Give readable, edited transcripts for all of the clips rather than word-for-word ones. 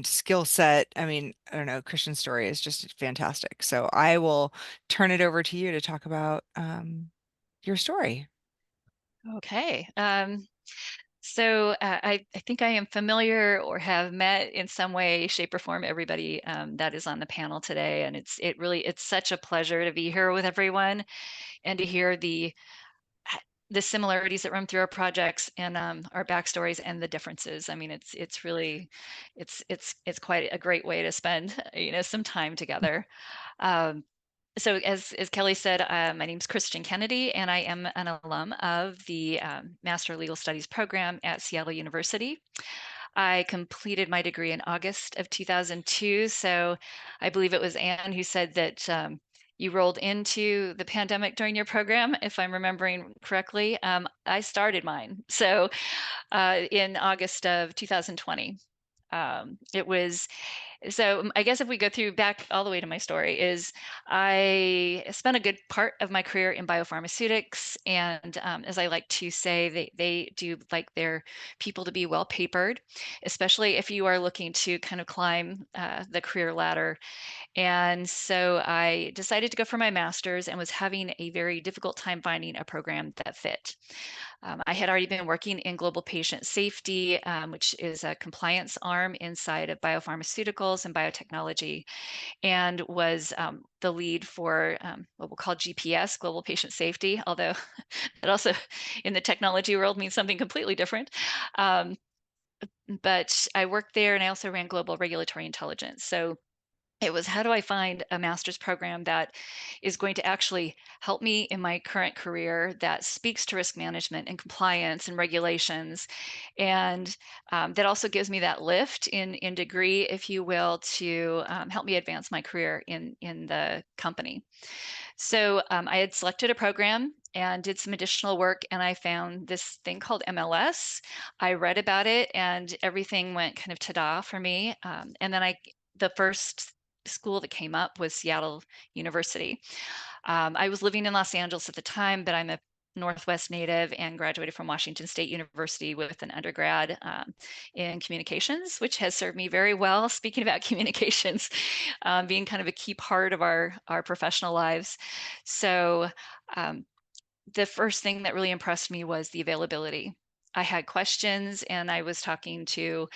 skill set. I mean, I don't know, Christian's story is just fantastic. So I will turn it over to you to talk about your story. Okay. I think I am familiar or have met in some way, shape, or form everybody that is on the panel today, and it's such a pleasure to be here with everyone and to hear the similarities that run through our projects and our backstories and the differences. I mean, it's really it's quite a great way to spend some time together. Um, so as Kelly said, my name is Christian Kennedy, and I am an alum of the Master of Legal Studies program at Seattle University. I completed my degree in August of 2002. So I believe it was Anne who said that you rolled into the pandemic during your program, if I'm remembering correctly. I started mine. So in August of 2020. It was I guess if we go through back all the way to my story, is I spent a good part of my career in biopharmaceutics, and as I like to say, they do like their people to be well papered, especially if you are looking to kind of climb the career ladder. And so I decided to go for my master's and was having a very difficult time finding a program that fit. I had already been working in global patient safety, which is a compliance arm inside of biopharmaceuticals and biotechnology, and was the lead for what we'll call GPS, global patient safety, although it also in the technology world means something completely different. Um, but I worked there and I also ran global regulatory intelligence. So it was, how do I find a master's program that is going to actually help me in my current career, that speaks to risk management and compliance and regulations, and that also gives me that lift in degree, if you will, to help me advance my career in the company. So I had selected a program and did some additional work, and I found this thing called MLS. I read about it, and everything went kind of ta-da for me. And then the first school that came up was Seattle University. I was living in Los Angeles at the time, but I'm a Northwest native and graduated from Washington State University with an undergrad in communications, which has served me very well. Speaking about communications, being kind of a key part of our professional lives. So um, the first thing that really impressed me was the availability. I had questions, and I was talking to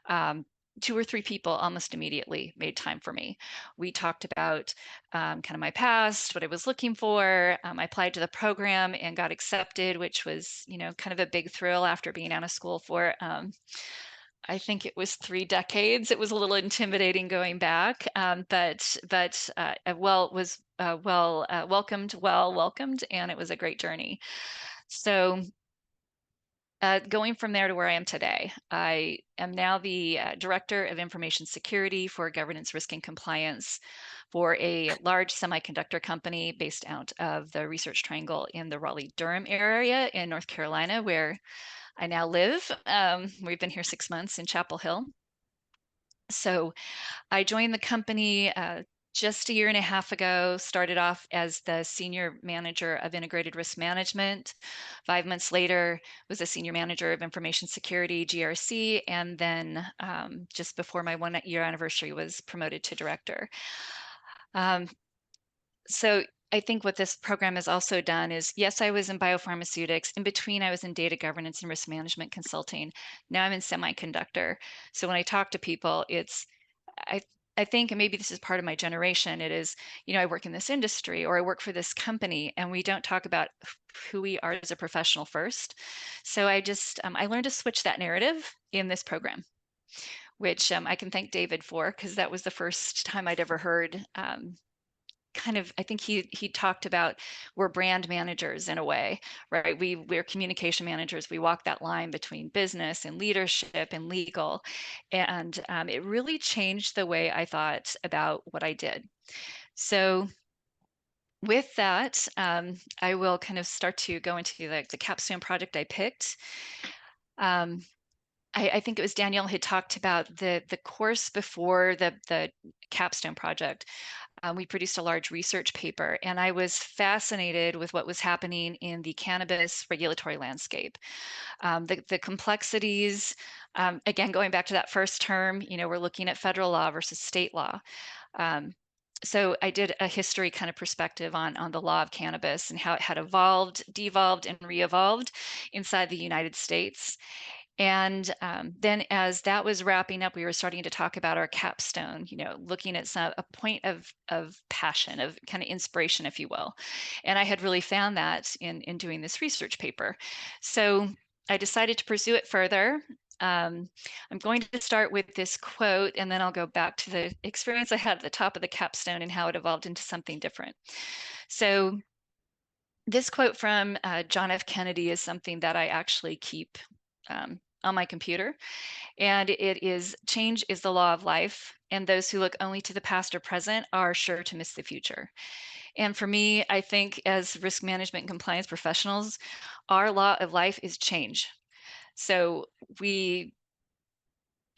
um, two or three people almost immediately made time for me. We talked about kind of my past, what I was looking for. I applied to the program and got accepted, which was, kind of a big thrill after being out of school for, I think it was 3 decades. It was a little intimidating going back, but was well welcomed, and it was a great journey. So going from there to where I am today, I am now the Director of Information Security for Governance, Risk, and Compliance for a large semiconductor company based out of the Research Triangle in the Raleigh-Durham area in North Carolina, where I now live. We've been here 6 months in Chapel Hill. So I joined the company just a year and a half ago, started off as the Senior Manager of Integrated Risk Management. 5 months later, was a Senior Manager of Information Security, GRC, and then just before my 1 year anniversary was promoted to Director. Um, so I think what this program has also done is, yes, I was in biopharmaceutics. In between, I was in data governance and risk management consulting. Now I'm in semiconductor. So when I talk to people, I I think, and maybe this is part of my generation, it is, I work in this industry or I work for this company, and we don't talk about who we are as a professional first. So I learned to switch that narrative in this program, which I can thank David for, because that was the first time I'd ever heard kind of, I think he talked about, we're brand managers in a way, right? We're communication managers. We walk that line between business and leadership and legal, and it really changed the way I thought about what I did. So with that, I will kind of start to go into the capstone project I picked. Um, I think it was Danielle had talked about the course before the capstone project. We produced a large research paper, and I was fascinated with what was happening in the cannabis regulatory landscape. The complexities, Again, going back to that first term, we're looking at federal law versus state law. Um, so I did a history kind of perspective on the law of cannabis and how it had evolved, devolved, and re-evolved inside the United States. And then as that was wrapping up, we were starting to talk about our capstone, looking at a point of passion, of kind of inspiration, if you will. And I had really found that in doing this research paper. So I decided to pursue it further. I'm going to start with this quote, and then I'll go back to the experience I had at the top of the capstone and how it evolved into something different. So this quote from John F. Kennedy is something that I actually keep on my computer. And it is, change is the law of life, and those who look only to the past or present are sure to miss the future. And for me, I think as risk management and compliance professionals, our law of life is change. So we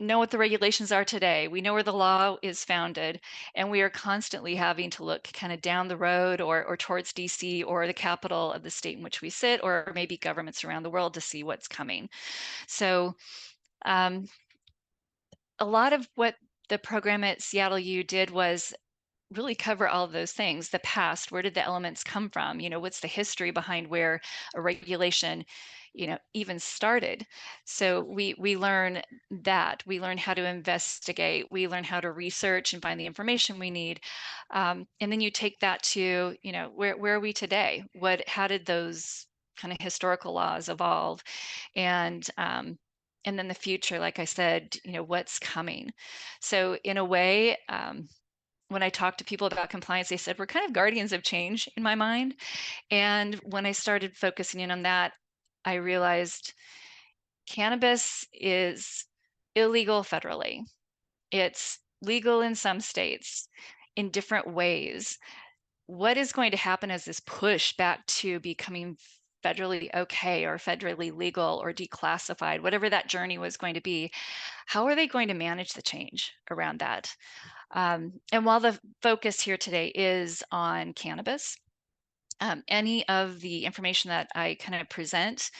know what the regulations are today. We know where the law is founded, and we are constantly having to look kind of down the road or towards DC or the capital of the state in which we sit, or maybe governments around the world to see what's coming. So um, a lot of what the program at Seattle U did was really cover all of those things. The past, where did the elements come from? What's the history behind where a regulation, even started? So we learn that. We learn how to investigate. We learn how to research and find the information we need. And then you take that to, where are we today? How did those kind of historical laws evolve? And then the future, like I said, what's coming. So in a way, when I talk to people about compliance, they said we're kind of guardians of change in my mind. And when I started focusing in on that, I realized cannabis is illegal federally. It's legal in some states in different ways. What is going to happen as this push back to becoming federally okay or federally legal or declassified, whatever that journey was going to be? How are they going to manage the change around that? And while the focus here today is on cannabis, any of the information that I kind of present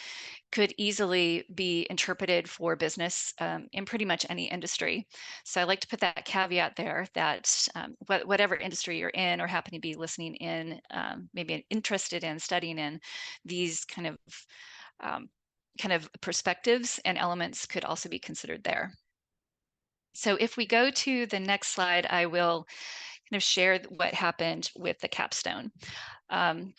could easily be interpreted for business in pretty much any industry. So I like to put that caveat there that whatever industry you're in or happen to be listening in, maybe interested in studying in, these um, kind of perspectives and elements could also be considered there. So if we go to the next slide, I will kind of share what happened with the capstone. Um,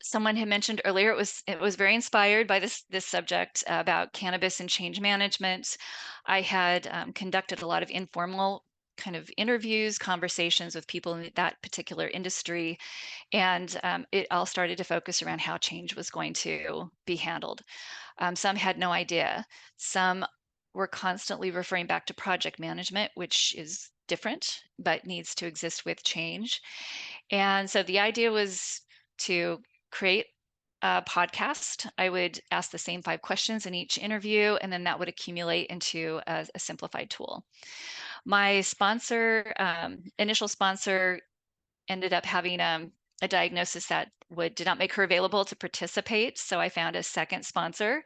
Someone had mentioned earlier it was very inspired by this subject about cannabis and change management. I had conducted a lot of informal kind of interviews, conversations with people in that particular industry, and it all started to focus around how change was going to be handled. Some had no idea. Some were constantly referring back to project management, which is different but needs to exist with change. And so the idea was to create a podcast. I would ask the same 5 questions in each interview, and then that would accumulate into a simplified tool. My initial sponsor, ended up having a diagnosis that did not make her available to participate. So I found a second sponsor.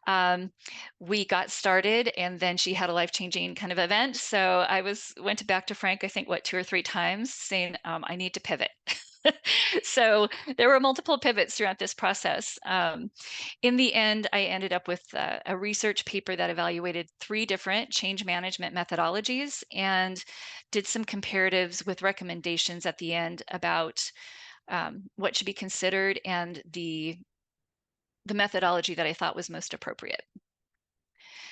Um, we got started, and then she had a life-changing kind of event. So went back to Frank, I think, 2 or 3 times, saying I need to pivot. So there were multiple pivots throughout this process. In the end, I ended up with a research paper that evaluated 3 different change management methodologies and did some comparatives with recommendations at the end about what should be considered and the methodology that I thought was most appropriate.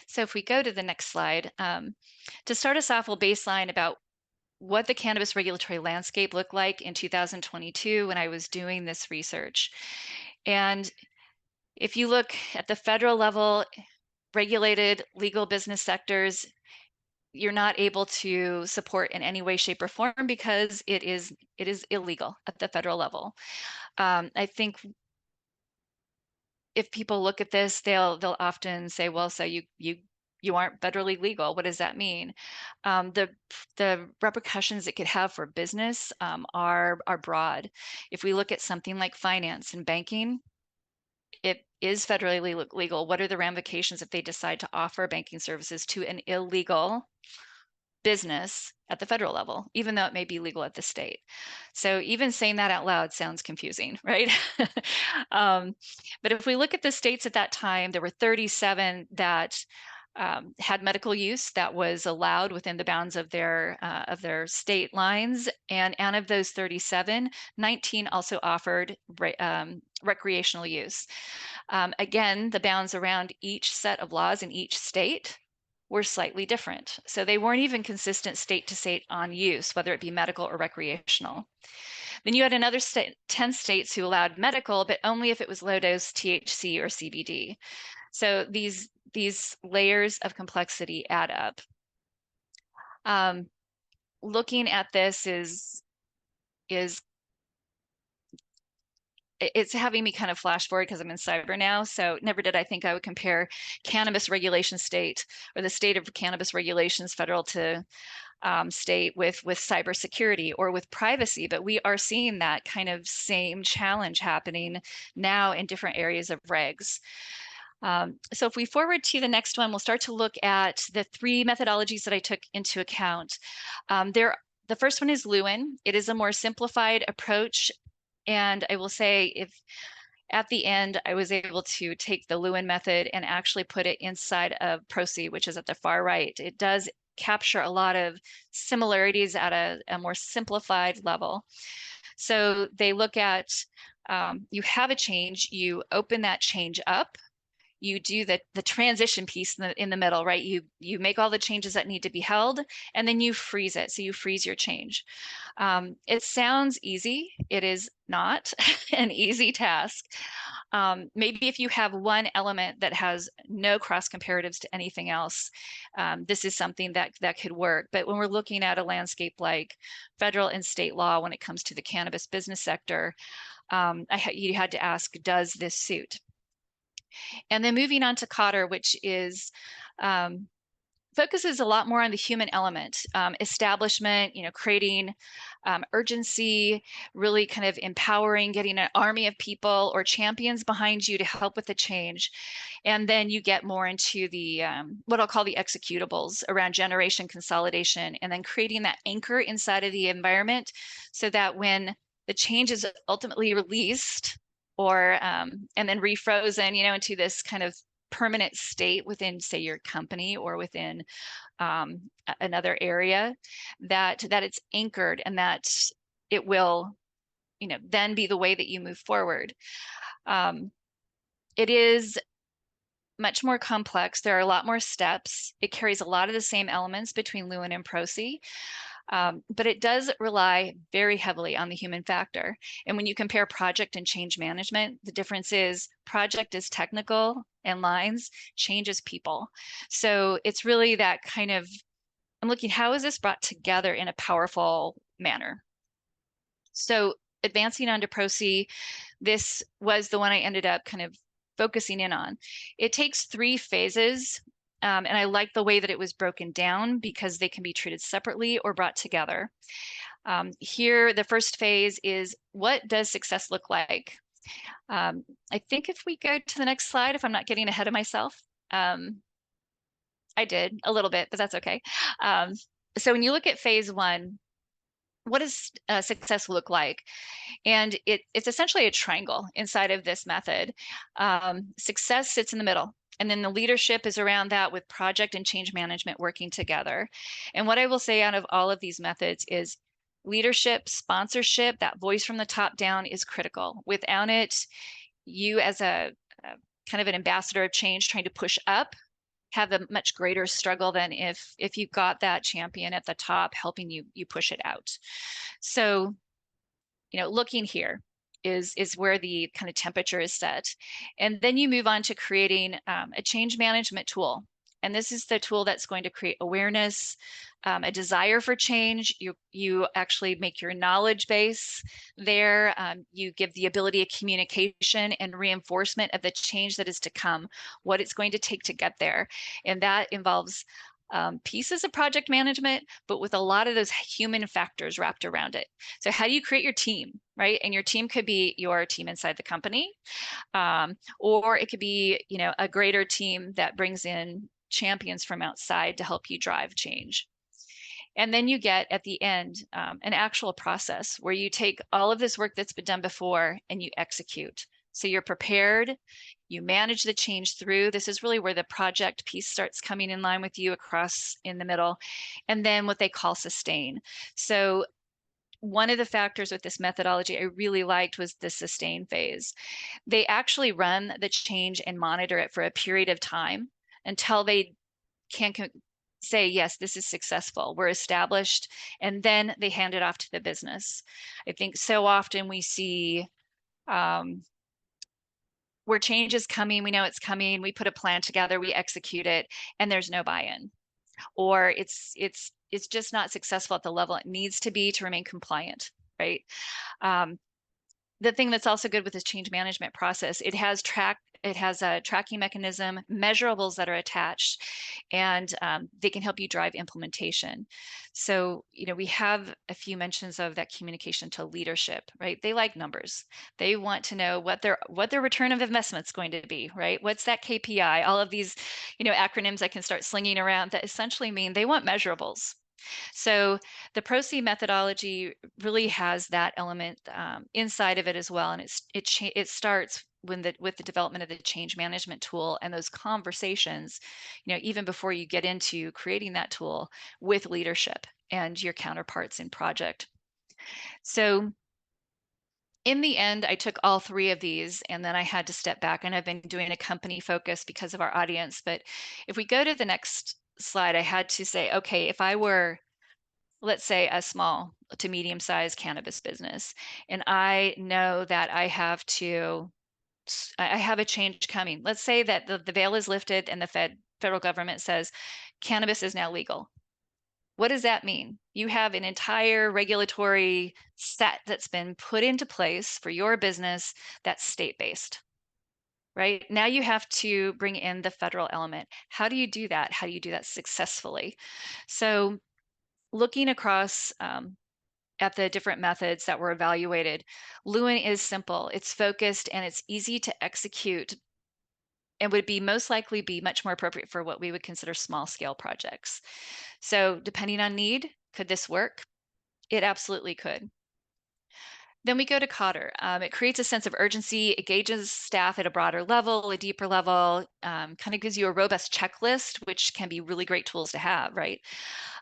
So if we go to the next slide, to start us off, we'll baseline about what the cannabis regulatory landscape looked like in 2022 when I was doing this research. And if you look at the federal level, regulated legal business sectors, you're not able to support in any way, shape, or form because it is illegal at the federal level. I think if people look at this, they'll often say, well, so you aren't federally legal. What does that mean? The repercussions it could have for business are broad. If we look at something like finance and banking, it is federally legal. What are the ramifications if they decide to offer banking services to an illegal business at the federal level, even though it may be legal at the state? So even saying that out loud sounds confusing, right? um, but if we look at the states at that time, there were 37 that had medical use that was allowed within the bounds of their state lines, and of those 37, 19 also offered recreational use. Again, the bounds around each set of laws in each state were slightly different. So they weren't even consistent state to state on use, whether it be medical or recreational. Then you had another 10 states who allowed medical, but only if it was low dose THC or CBD. So these layers of complexity add up. Um, Looking at this is it's having me kind of flash forward because I'm in cyber now. So never did I think I would compare cannabis regulation state or the state of cannabis regulations federal to state with cybersecurity or with privacy, but we are seeing that kind of same challenge happening now in different areas of regs. So if we forward to the next one, we'll start to look at the three methodologies that I took into account. The first one is Lewin. It is a more simplified approach. And I will say, if at the end, I was able to take the Lewin method and actually put it inside of PROCE, which is at the far right. It does capture a lot of similarities at a more simplified level. So they look at, you have a change, you open that change up, you do the transition piece in the middle, right? You make all the changes that need to be held, and then you freeze it. So you freeze your change. It sounds easy. It is not an easy task. Maybe if you have one element that has no cross comparatives to anything else, this is something that could work. But when we're looking at a landscape like federal and state law, when it comes to the cannabis business sector, you had to ask, does this suit? And then moving on to Cotter, which is um, focuses a lot more on the human element, establishment, creating urgency, really kind of empowering, getting an army of people or champions behind you to help with the change. And then you get more into the what I'll call the executables around generation consolidation, and then creating that anchor inside of the environment so that when the change is ultimately released or and then refrozen, into this kind of permanent state within, say, your company or within another area, that it's anchored and that it will, then be the way that you move forward. It is much more complex. There are a lot more steps. It carries a lot of the same elements between Lewin and Procy. But it does rely very heavily on the human factor. And when you compare project and change management, the difference is project is technical and lines, change is people. So it's really that kind of, I'm looking, how is this brought together in a powerful manner? So advancing onto Procy, this was the one I ended up kind of focusing in on. It takes three phases, and I like the way that it was broken down because they can be treated separately or brought together. Here, the first phase is, what does success look like? I think if we go to the next slide, if I'm not getting ahead of myself, I did a little bit, but that's okay. So when you look at phase one, what does success look like? And it's essentially a triangle inside of this method. Success sits in the middle. And then the leadership is around that with project and change management working together. And what I will say out of all of these methods is leadership, sponsorship, that voice from the top down is critical. Without it, you as a kind of an ambassador of change trying to push up have a much greater struggle than if you've got that champion at the top helping you push it out. So looking here is where the kind of temperature is set. And then you move on to creating a change management tool. And this is the tool that's going to create awareness, a desire for change. You actually make your knowledge base there. You give the ability of communication and reinforcement of the change that is to come, what it's going to take to get there. And that involves pieces of project management, but with a lot of those human factors wrapped around it. So how do you create your team? right? And your team could be your team inside the company, or it could be, a greater team that brings in champions from outside to help you drive change. And then you get at the end an actual process where you take all of this work that's been done before and you execute. So you're prepared, you manage the change through. This is really where the project piece starts coming in line with you across in the middle. And then what they call sustain. So one of the factors with this methodology I really liked was the sustain phase. They actually run the change and monitor it for a period of time until they can say, yes, this is successful, we're established, and then they hand it off to the business. I think so often we see um, where change is coming, we know it's coming, we put a plan together, we execute it, and there's no buy-in, or it's just not successful at the level it needs to be to remain compliant, right? Um, the thing that's also good with this change management process, it has a tracking mechanism, measurables that are attached, and they can help you drive implementation. So, we have a few mentions of that communication to leadership, right? They like numbers. They want to know what their return of investment is going to be, right? What's that KPI? All of these, acronyms I can start slinging around that essentially mean they want measurables. So the ProC methodology really has that element inside of it as well, and it starts with the development of the change management tool and those conversations, even before you get into creating that tool with leadership and your counterparts in project. So in the end, I took all three of these and then I had to step back, and I've been doing a company focus because of our audience. But if we go to the next slide, I had to say, okay, if I were, let's say, a small to medium sized cannabis business, and I know that I have a change coming. Let's say that the veil is lifted and the federal government says cannabis is now legal. What does that mean? You have an entire regulatory set that's been put into place for your business that's state-based, right? Now you have to bring in the federal element. How do you do that? How do you do that successfully? So looking across at the different methods that were evaluated, Lewin is simple, it's focused, and it's easy to execute, and would be most likely be much more appropriate for what we would consider small scale projects. So depending on need, could this work? It absolutely could. Then we go to Cotter. It creates a sense of urgency. It gauges staff at a broader level, a deeper level, kind of gives you a robust checklist, which can be really great tools to have, right?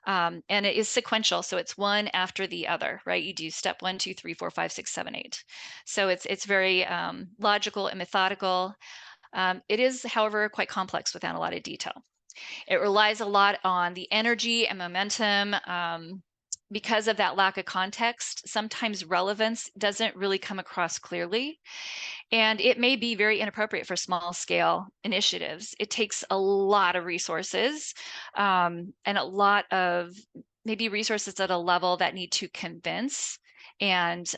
And it is sequential, so it's one after the other, right? You do step 1, 2, 3, 4, 5, 6, 7, 8. So it's very logical and methodical. It is, however, quite complex without a lot of detail. It relies a lot on the energy and momentum. Because of that lack of context, sometimes relevance doesn't really come across clearly. And it may be very inappropriate for small scale initiatives. It takes a lot of resources and a lot of maybe resources at a level that need to convince and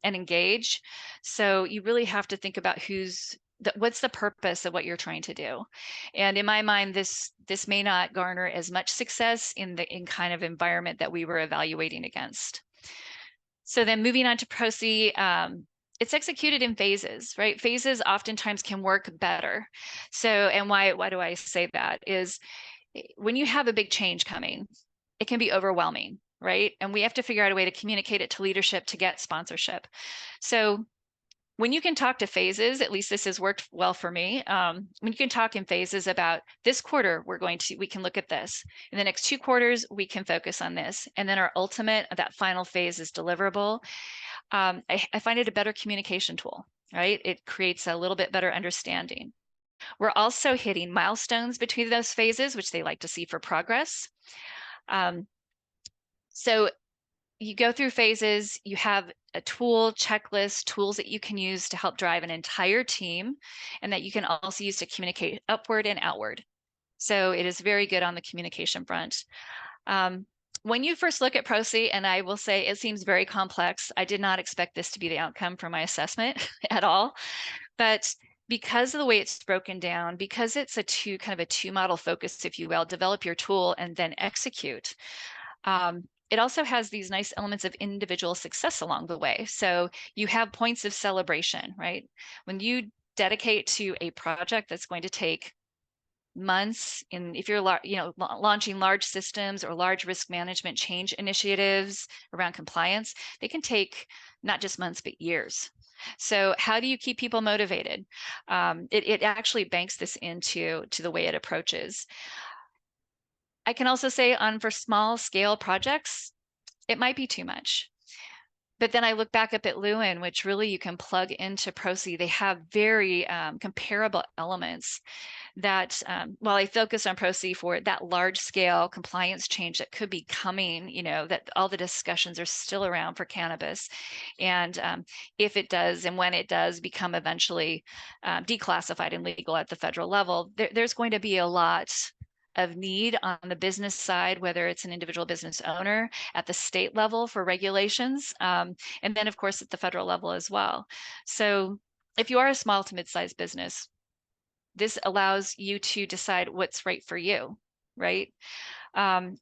engage. So you really have to think about what's the purpose of what you're trying to do. And in my mind, this may not garner as much success in kind of environment that we were evaluating against. So then moving on to ProC, it's executed in phases, right? Phases oftentimes can work better. So, and why do I say that is when you have a big change coming, it can be overwhelming, right? And we have to figure out a way to communicate it to leadership to get sponsorship. So when you can talk to phases, at least this has worked well for me. When you can talk in phases about this quarter, we can look at this. In the next 2 quarters, we can focus on this. And then our ultimate, that final phase is deliverable. I find it a better communication tool, right? It creates a little bit better understanding. We're also hitting milestones between those phases, which they like to see for progress. So you go through phases, you have a tool checklist, tools that you can use to help drive an entire team, and that you can also use to communicate upward and outward. So it is very good on the communication front. When you first look at ProC, and I will say it seems very complex, I did not expect this to be the outcome for my assessment at all. But because of the way it's broken down, because it's kind of a two model focus, if you will, develop your tool and then execute. it also has these nice elements of individual success along the way. So you have points of celebration, right? When you dedicate to a project that's going to take months, and if you're launching large systems or large risk management change initiatives around compliance, they can take not just months but years. So how do you keep people motivated? It actually banks this into the way it approaches. I can also say for small scale projects, it might be too much. But then I look back up at Lewin, which really you can plug into Procy. They have very comparable elements that, while I focus on Procy for that large scale compliance change that could be coming, that all the discussions are still around for cannabis. And if it does, and when it does become eventually declassified and legal at the federal level, there's going to be a lot of need on the business side, whether it's an individual business owner, at the state level for regulations, and then of course at the federal level as well. So if you are a small to mid-sized business, this allows you to decide what's right for you, right? Um,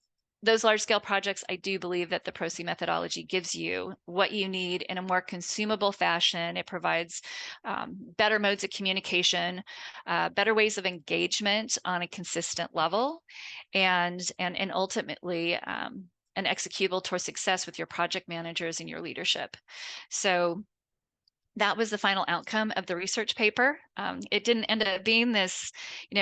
those large scale projects, I do believe that the Procy methodology gives you what you need in a more consumable fashion. It provides better modes of communication, better ways of engagement on a consistent level, and ultimately an executable towards success with your project managers and your leadership. So that was the final outcome of the research paper. It didn't end up being this,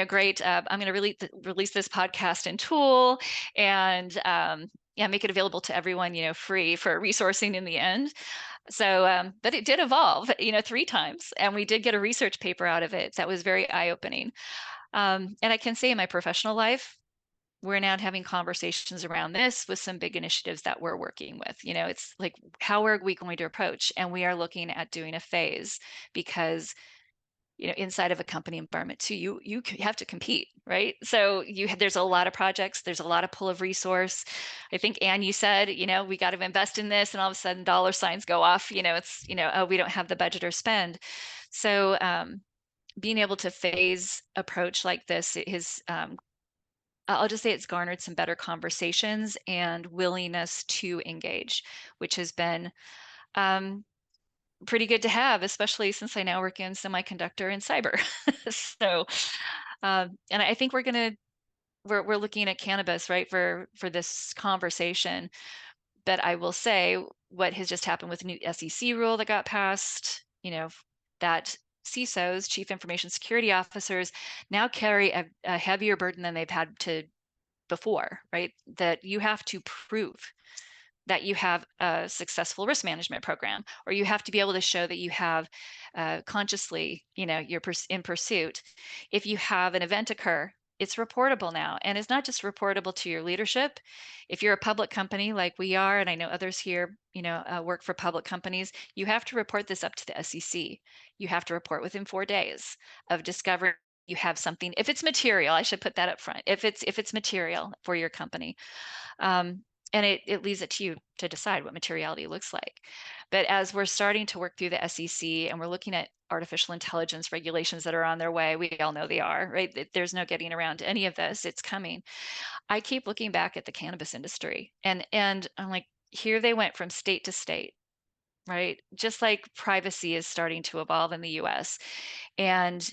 great. I'm going to release this podcast and tool, and yeah, make it available to everyone, free for resourcing in the end. So, but it did evolve, 3 times, and we did get a research paper out of it that was very eye-opening. And I can say in my professional life, we're now having conversations around this with some big initiatives that we're working with. It's like, how are we going to approach? And we are looking at doing a phase because, inside of a company environment too, you have to compete, right? So there's a lot of projects, there's a lot of pull of resource. I think, Anne, you said, we got to invest in this, and all of a sudden dollar signs go off. It's, oh, we don't have the budget or spend. So being able to phase approach like this is I'll just say it's garnered some better conversations and willingness to engage, which has been um, pretty good to have, especially since I now work in semiconductor and cyber. So, and I think we're looking at cannabis, right, for this conversation. But I will say what has just happened with the new SEC rule that got passed, that CISOs, Chief Information Security Officers, now carry a heavier burden than they've had to before, right? That you have to prove that you have a successful risk management program, or you have to be able to show that you have consciously, you're in pursuit. If you have an event occur, it's reportable now, and it's not just reportable to your leadership. If you're a public company like we are, and I know others here, work for public companies, you have to report this up to the SEC. You have to report within 4 days of discovery you have something. If it's material, I should put that up front. If it's material for your company, um, and it leaves it to you to decide what materiality looks like. But as we're starting to work through the SEC and we're looking at artificial intelligence regulations that are on their way, we all know they are, right? There's no getting around any of this. It's coming. I keep looking back at the cannabis industry, and I'm like, here they went from state to state, right? Just like privacy is starting to evolve in the US, and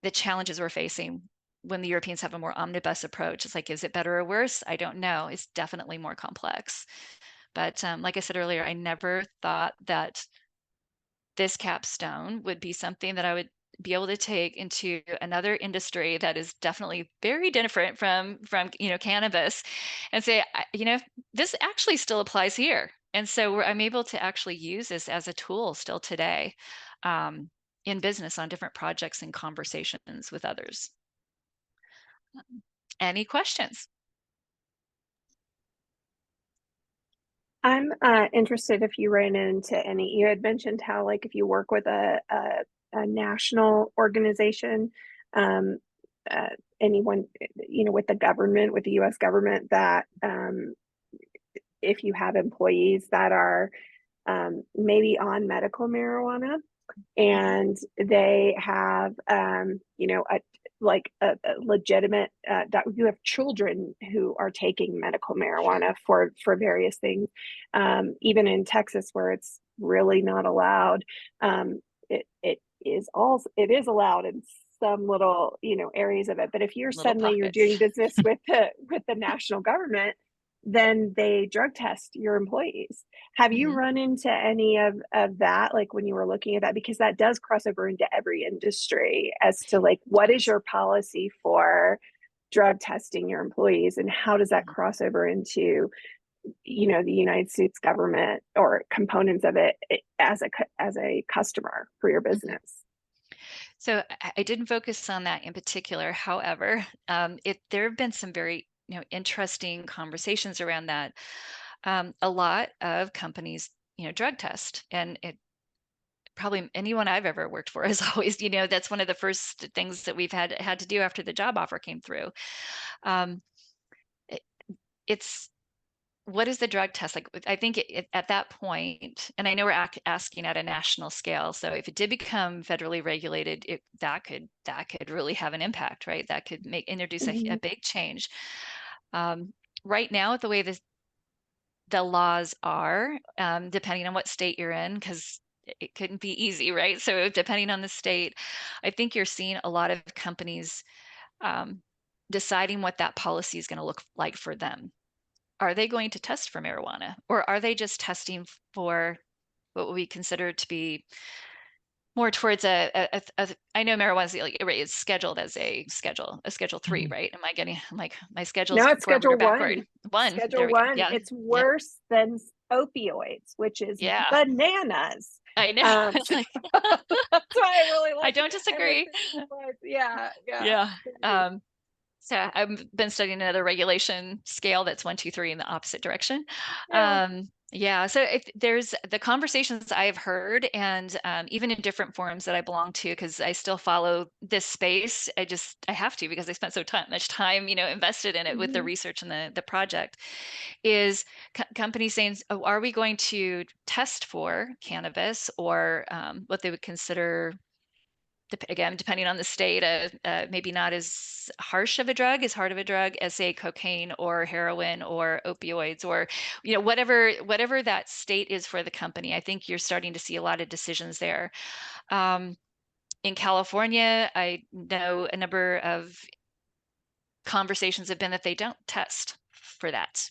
the challenges we're facing when the Europeans have a more omnibus approach. It's like, is it better or worse? I don't know. It's definitely more complex. But like I said earlier, I never thought that this capstone would be something that I would be able to take into another industry that is definitely very different from cannabis, and say, this actually still applies here. And so I'm able to actually use this as a tool still today, in business on different projects and conversations with others. Any questions? I'm interested if you ran into any. You had mentioned how, like, if you work with a national organization, um, uh, anyone, with the government, with the U.S. government, that if you have employees that are maybe on medical marijuana Mhm. and they have, like a legitimate you have children who are taking medical Sure. marijuana for various things, even in Texas where it's really not allowed. It is allowed in some little, areas of it, but if Little you're pockets. doing business with the national government, then they drug test your employees. Have you Mhm. run into any of that, like when you were looking at that? Because that does cross over into every industry as to like, what is Does. your policy for drug testing your employees, and how does that Mhm. cross over into, the United States government or components of it as a customer for your Mhm. business? So I didn't focus on that in particular. However, there have been some very interesting conversations around that. A lot of companies drug test, and it probably anyone I've ever worked for is always that's one of the first things that we've had to do after the job offer came through. Um, it, it's what is the drug test like? I think at that point, and I know we're asking at a national scale. So if it did become federally regulated, that could really have an impact, right? That could introduce a Mhm. big change. Right now, the way the laws are, depending on what state you're in, because it couldn't be easy, right? So depending on the state, I think you're seeing a lot of companies um, deciding what that policy is going to look like for them. Are they going to test for marijuana, or are they just testing for what we consider to be more towards I know marijuana is like, right, it's scheduled as a schedule three, Mhm. right? Am I getting, I'm like, my schedule's No, it's forward or Schedule backward? One. One, there Schedule we go. One. Yeah. It's Yep. worse than opioids, which is Yeah. bananas. I know. So Like, that's why I really I like. don't I like disagree. this slide. Yeah, yeah. Yeah. Great. So I've been studying another regulation scale that's 1, 2, 3 in the opposite direction. Yeah. Yeah, so there's the conversations I've heard, and even in different forums that I belong to, because I still follow this space. I have to because I spent much time, invested in it with the Hmm. research and the project. Is companies saying, "Oh, are we going to test for cannabis or what they would consider?" Again, depending on the state, maybe not as harsh of a drug, as hard of a drug as say cocaine or heroin or opioids or whatever that state is for the company. I think you're starting to see a lot of decisions there. Um, in California, I know a number of conversations have been that they don't test for that.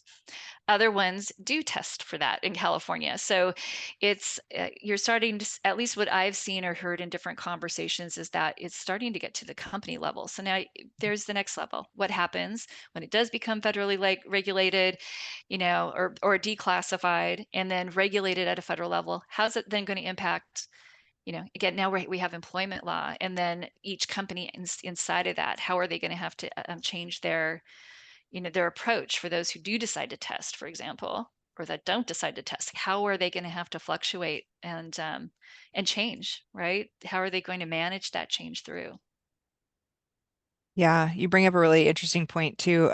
Other ones do test for that in California. So it's you're starting to, at least what I've seen or heard in different conversations is that it's starting to get to the company level. So now there's the next level. What happens when it does become federally regulated, or declassified and then regulated at a federal level? How's it then going to impact, again, now we have employment law, and then each company inside of that, how are they going to have to change their approach for those who do decide to test, for example, or that don't decide to test? How are they going to have to fluctuate and change, right? How are they going to manage that change through? Yeah, you bring up a really interesting point too.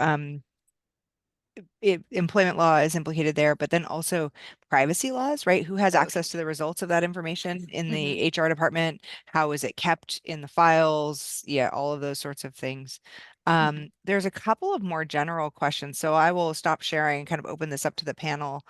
Employment law is implicated there, but then also privacy laws, right? Who has access to the results of that information in Hmm. the HR department? How is it kept in the files? Yeah, all of those sorts of things. Hmm. There's a couple of more general questions, so I will stop sharing and kind of open this up to the panel.